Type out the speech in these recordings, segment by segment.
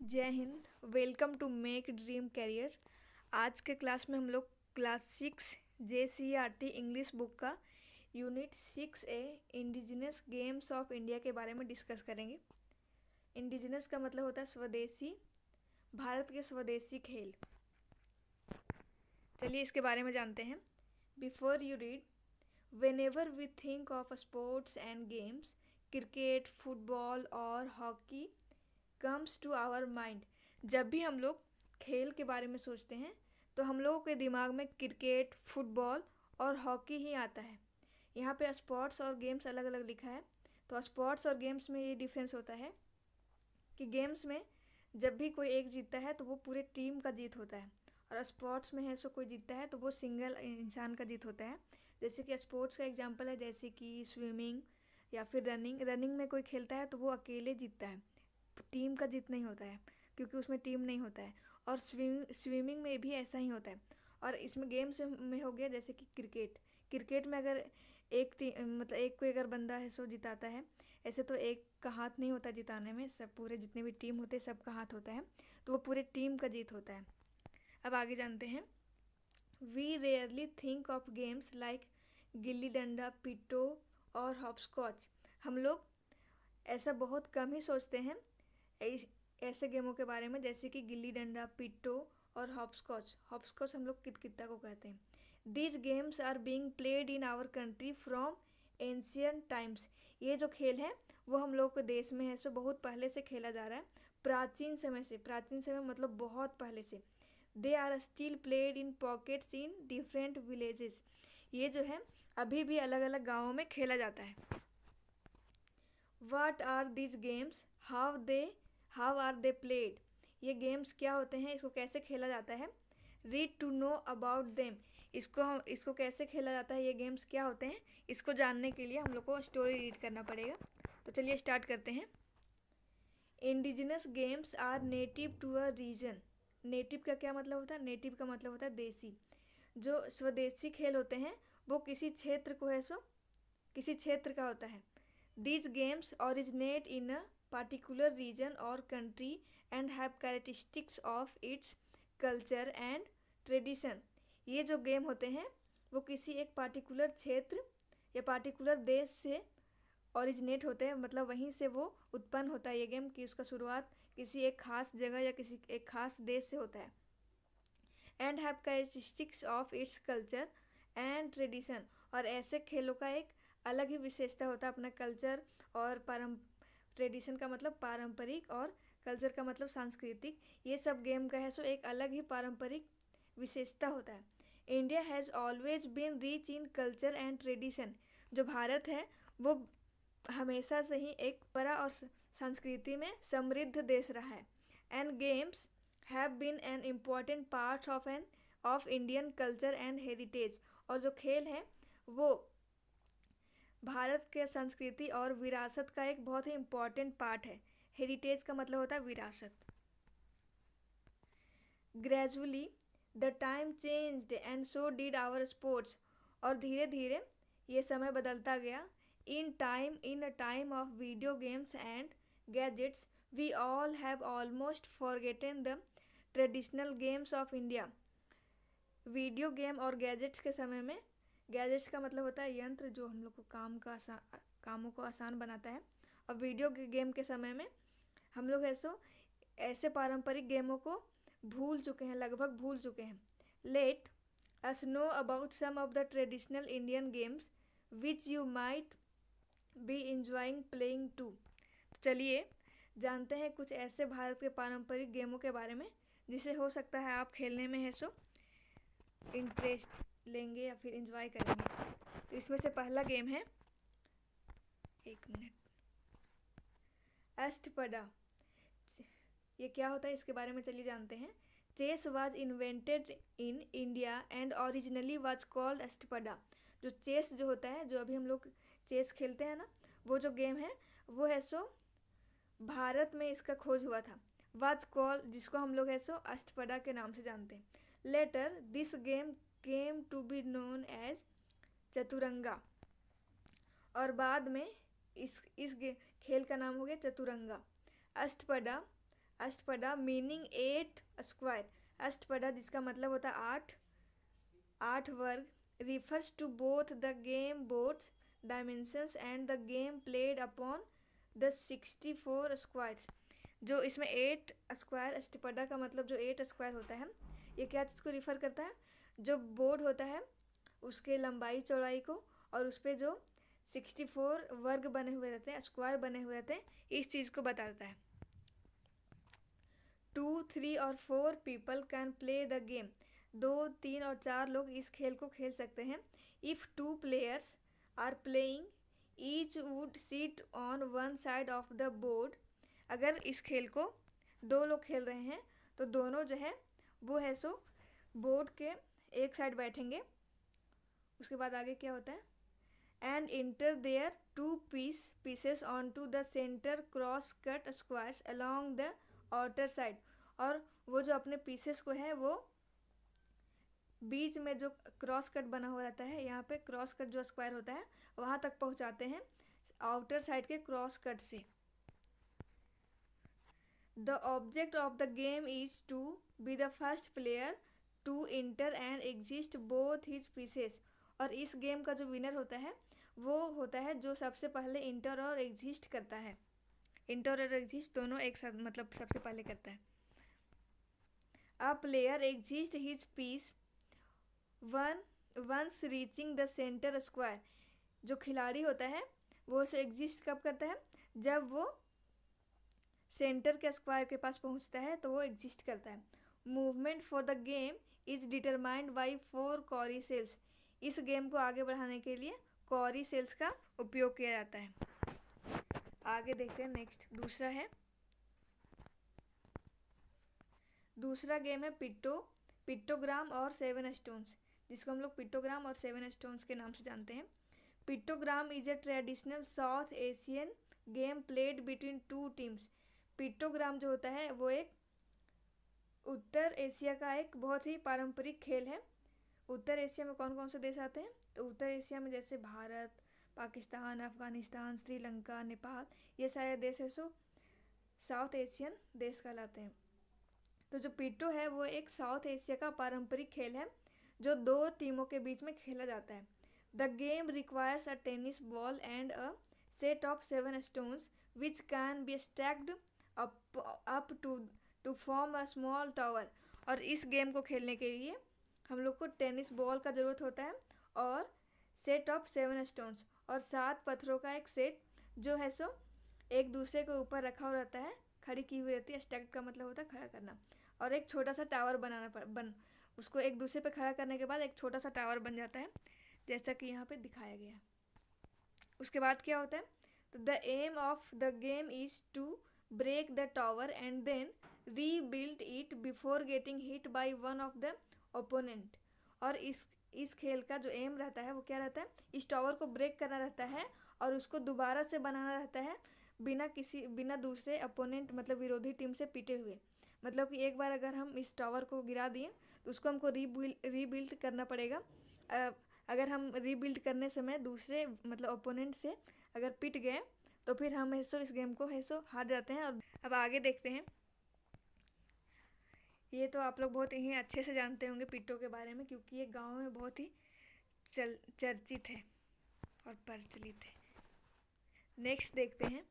जय हिंद। Welcome to make dream career. आज के क्लास में हम लोग क्लास 6 JCERT इंग्लिश बुक का unit 6A indigenous games of India के बारे में डिस्कस करेंगे। इंडिजिनस का मतलब होता है स्वदेशी, भारत के स्वदेशी खेल। चलिए इसके बारे में जानते हैं। Before you read, whenever we think of sports and games, cricket, football और hockey comes to our mind। जब भी हम लोग खेल के बारे में सोचते हैं तो हम लोगों के दिमाग में क्रिकेट, फुटबॉल और हॉकी ही आता है। यहाँ पे स्पोर्ट्स और गेम्स अलग अलग लिखा है। तो स्पोर्ट्स और गेम्स में ये डिफरेंस होता है कि गेम्स में जब भी कोई एक जीतता है तो वो पूरे टीम का जीत होता है, और स्पोर्ट्स में है सो कोई जीतता है तो वो सिंगल इंसान का जीत होता है। जैसे कि स्पोर्ट्स का एग्जांपल है जैसे कि स्विमिंग या फिर रनिंग। रनिंग में कोई खेलता है तो वो अकेले जीतता है, टीम का जीत नहीं होता है क्योंकि उसमें टीम नहीं होता है। और स्विमिंग में भी ऐसा ही होता है। और इसमें गेम्स में हो गया जैसे कि क्रिकेट। क्रिकेट में अगर एक टीम मतलब एक कोई अगर बंदा है सो जिताता है, ऐसे तो एक का हाथ नहीं होता जिताने में, सब पूरे जितने भी टीम होते हैं सबका हाथ होता है, तो वो पूरे टीम का जीत होता है। अब आगे जानते हैं। We rarely think of games like gilli danda, पिट्टो और हॉपस्कॉच। हम लोग ऐसा बहुत कम ही सोचते हैं ऐसे गेमों के बारे में जैसे कि गिल्ली डंडा, पिट्टो और हॉपस्कॉच। हॉपस्कॉच हम लोग कितकित्ता को कहते हैं। These games are being played in our country from ancient times. ये जो खेल है वो हम लोग के देश में है सो बहुत पहले से खेला जा रहा है, प्राचीन समय से। प्राचीन समय मतलब बहुत पहले से। They are still played in pockets in different villages. ये जो है अभी भी अलग अलग गाँवों में खेला जाता है। What are these games? How are they played? ये गेम्स क्या होते हैं, इसको कैसे खेला जाता है। Read to know about them। इसको कैसे खेला जाता है, ये गेम्स क्या होते हैं, इसको जानने के लिए हम लोग को स्टोरी रीड करना पड़ेगा। तो चलिए स्टार्ट करते हैं। Indigenous games are native to a region. Native का क्या मतलब होता है? नेटिव का मतलब होता है देसी। जो स्वदेशी खेल होते हैं वो किसी क्षेत्र को है सो किसी क्षेत्र का होता है। These games originate in a particular region or country and have characteristics of its culture and tradition। ये जो गेम होते हैं वो किसी एक पार्टिकुलर क्षेत्र या पार्टिकुलर देश से ओरिजिनेट होते हैं, मतलब वहीं से वो उत्पन्न होता है ये गेम, कि उसका शुरुआत किसी एक खास जगह या किसी एक खास देश से होता है। And have characteristics of its culture and tradition. और ऐसे खेलों का एक अलग ही विशेषता होता है अपना कल्चर और ट्रेडिशन का मतलब पारंपरिक और कल्चर का मतलब सांस्कृतिक। ये सब गेम का है सो एक अलग ही पारंपरिक विशेषता होता है। India has always been rich in culture and tradition. जो भारत है वो हमेशा से ही एक परंपरा और संस्कृति में समृद्ध देश रहा है। And games have been an important part of Indian culture and heritage. और जो खेल हैं वो भारत के संस्कृति और विरासत का एक बहुत ही इम्पॉर्टेंट पार्ट है। हेरिटेज का मतलब होता है विरासत। Gradually the time changed and so did our sports. और धीरे धीरे ये समय बदलता गया। In a time of video games and gadgets we all have almost forgotten the traditional games of India. Video game और गैजेट्स के समय में, गैजेट्स का मतलब होता है यंत्र जो हम लोग को कामों को आसान बनाता है, और वीडियो गेम के समय में हम लोग ऐसे पारंपरिक गेमों को भूल चुके हैं, लगभग भूल चुके हैं। Let us know about some of the traditional Indian games which you might be enjoying playing too. चलिए जानते हैं कुछ ऐसे भारत के पारंपरिक गेमों के बारे में जिसे हो सकता है आप खेलने में है सो इंटरेस्ट लेंगे या फिर एंजॉय करेंगे। तो इसमें से पहला गेम है, एक मिनट, अष्टपदा। ये क्या होता है इसके बारे में चलिए जानते हैं। Chess was invented in India and originally was called Ashtapada. जो चेस जो होता है, जो अभी हम लोग चेस खेलते हैं ना, वो जो गेम है वो है सो भारत में इसका खोज हुआ था। वाज कॉल्ड, जिसको हम लोग है सो अष्टपदा के नाम से जानते हैं। Later this game came to be known as Chaturanga. और बाद में इस खेल का नाम हो गया चतुरंगा। Ashtapada Ashtapada meaning 8 square. अष्टपदा जिसका मतलब होता है 8 वर्ग, refers to both the game board's dimensions and the game played upon the 64 squares। जो इसमें 8 स्क्वायर, अष्टपदा का मतलब जो 8 स्क्वायर होता है, ये क्या चीज़ को रिफ़र करता है? जो बोर्ड होता है उसके लंबाई चौड़ाई को, और उस पर जो 64 वर्ग बने हुए रहते हैं, स्क्वायर बने हुए रहते हैं, इस चीज़ को बताता है। 2, 3 और 4 people can play the game. 2, 3 और 4 लोग इस खेल को खेल सकते हैं। If 2 players are playing each would sit on one side of the board. अगर इस खेल को 2 लोग खेल रहे हैं तो दोनों जो है वो है सो बोर्ड के एक साइड बैठेंगे। उसके बाद आगे क्या होता है? And enter there 2 pieces on to the centre cross cut squares along the outer side. और वो जो अपने पीसेस को है वो बीच में जो क्रॉस कट बना हुआ रहता है, यहाँ पे क्रॉस कट जो स्क्वायर होता है वहाँ तक पहुँचाते हैं आउटर साइड के क्रॉस कट से। The object of the game is to be the first player to enter and exist both his pieces. और इस गेम का जो विनर होता है वो होता है जो सबसे पहले इंटर और एग्जिस्ट करता है। इंटर और एग्जिस्ट दोनों एक साथ, मतलब सबसे पहले करता है। A player exist his piece once reaching the centre square. जो खिलाड़ी होता है वो उसे एग्जिस्ट कब करता है? जब वो सेंटर के स्क्वायर के पास पहुंचता है तो वो एग्जिस्ट करता है। Movement for the game is determined by 4 cowry shells. इस गेम को आगे बढ़ाने के लिए कॉरी सेल्स का उपयोग किया जाता है। आगे देखते हैं नेक्स्ट। दूसरा गेम है पिट्टोग्राम और 7 स्टोन्स, जिसको हम लोग पिट्टोग्राम और 7 स्टोन्स के नाम से जानते हैं। Pittogram is a traditional South Asian game played between 2 teams. Pittogram जो होता है वो एक उत्तर एशिया का एक बहुत ही पारंपरिक खेल है। उत्तर एशिया में कौन कौन से देश आते हैं? तो उत्तर एशिया में जैसे भारत, पाकिस्तान, अफगानिस्तान, श्रीलंका, नेपाल, ये सारे देश है सो साउथ एशियन देश कहलाते हैं। तो जो पिट्टो है वो एक साउथ एशिया का पारंपरिक खेल है जो 2 टीमों के बीच में खेला जाता है। The game requires a tennis ball and a set of 7 stones which can be stacked up to form a small tower. और इस गेम को खेलने के लिए हम लोग को टेनिस बॉल का ज़रूरत होता है और सेट ऑफ 7 स्टोन्स और 7 पत्थरों का एक सेट जो है सो एक दूसरे के ऊपर रखा हुआ रहता है, खड़ी की हुई रहती है। स्टैक्ड का मतलब होता है खड़ा करना। और एक छोटा सा टावर उसको एक दूसरे पे खड़ा करने के बाद एक छोटा सा टावर बन जाता है, जैसा कि यहाँ पे दिखाया गया है। उसके बाद क्या होता है? तो the aim of the game is to break the tower and then rebuild it before getting hit by one of the opponent. और इस खेल का जो एम रहता है वो क्या रहता है? इस टावर को ब्रेक करना रहता है और उसको दोबारा से बनाना रहता है बिना दूसरे अपोनेंट मतलब विरोधी टीम से पीटे हुए। मतलब कि एक बार अगर हम इस टावर को गिरा दिए तो उसको हमको रीबिल्ड करना पड़ेगा। अगर हम रीबिल्ड करने समय दूसरे मतलब ओपोनेंट से अगर पिट गए तो फिर हम इस गेम को हार जाते हैं। और अब आगे देखते हैं। ये तो आप लोग बहुत ही अच्छे से जानते होंगे पिट्टो के बारे में, क्योंकि ये गांव में बहुत ही चर्चित है और प्रचलित है। नेक्स्ट देखते हैं।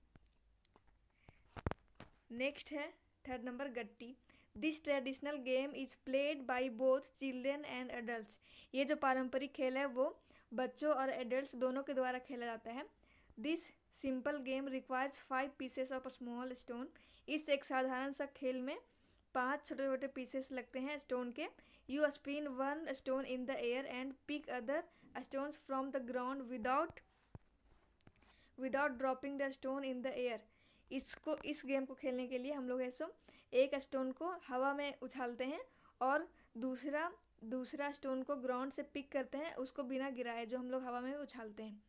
नेक्स्ट है 3rd नंबर गट्टी। This traditional game is played by both children and adult. ये जो पारंपरिक खेल है वो बच्चों और एडल्ट दोनों के द्वारा खेला जाता है। This simple game requires 5 pieces of a small stone. इस एक साधारण सा खेल में 5 छोटे छोटे पीसेस लगते हैं स्टोन के। You spin 1 stone in the air and pick other stones from the ground without dropping the stone in the air. इस गेम को खेलने के लिए हम लोग एक स्टोन को हवा में उछालते हैं और दूसरा स्टोन को ग्राउंड से पिक करते हैं, उसको बिना गिराए जो हम लोग हवा में उछालते हैं।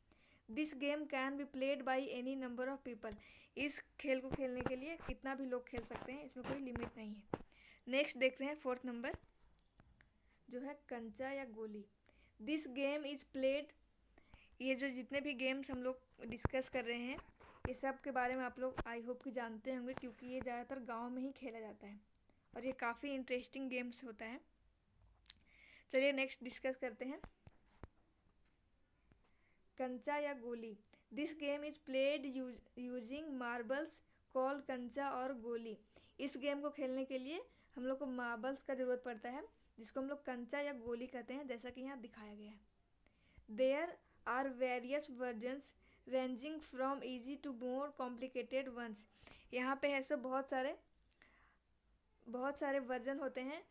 This game can be played by any number of people. इस खेल को खेलने के लिए कितना भी लोग खेल सकते हैं, इसमें कोई लिमिट नहीं है। नेक्स्ट देखते हैं 4th नंबर जो है कंचा या गोली। This game is played. ये जो जितने भी गेम्स हम लोग डिस्कस कर रहे हैं ये सब के बारे में आप लोग आई होप कि जानते होंगे, क्योंकि ये ज़्यादातर गांव में ही खेला जाता है और ये काफ़ी इंटरेस्टिंग गेम्स होता है। चलिए नेक्स्ट डिस्कस करते हैं। कंचा या गोली। This game is played using marbles called कंचा और गोली। इस गेम को खेलने के लिए हम लोग को मार्बल्स का ज़रूरत पड़ता है, जिसको हम लोग कंचा या गोली कहते हैं, जैसा कि यहाँ दिखाया गया है। There are various versions ranging from easy to more complicated ones. यहाँ पे है सो बहुत सारे वर्जन होते हैं,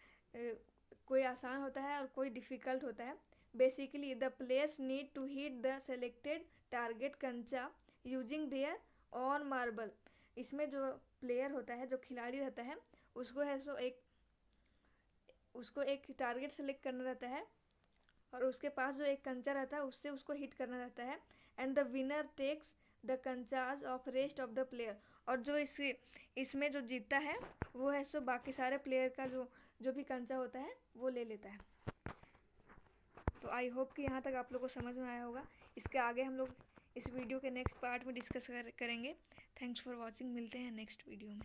कोई आसान होता है और कोई डिफ़िकल्ट होता है। Basically the players need to hit the selected target kancha using their own marble. इसमें जो प्लेयर होता है, जो खिलाड़ी रहता है, उसको एक टारगेट सेलेक्ट करना रहता है और उसके पास जो एक कंचा रहता है उससे उसको हिट करना रहता है। And the winner takes the kanchas of rest of the player. और जो इसमें जो जीतता है वो है सो बाकी सारे प्लेयर का जो भी कंचा होता है वो ले लेता है। तो आई होप कि यहाँ तक आप लोग को समझ में आया होगा। इसके आगे हम लोग इस वीडियो के नेक्स्ट पार्ट में डिस्कस करेंगे। Thanks for watching. मिलते हैं नेक्स्ट वीडियो में।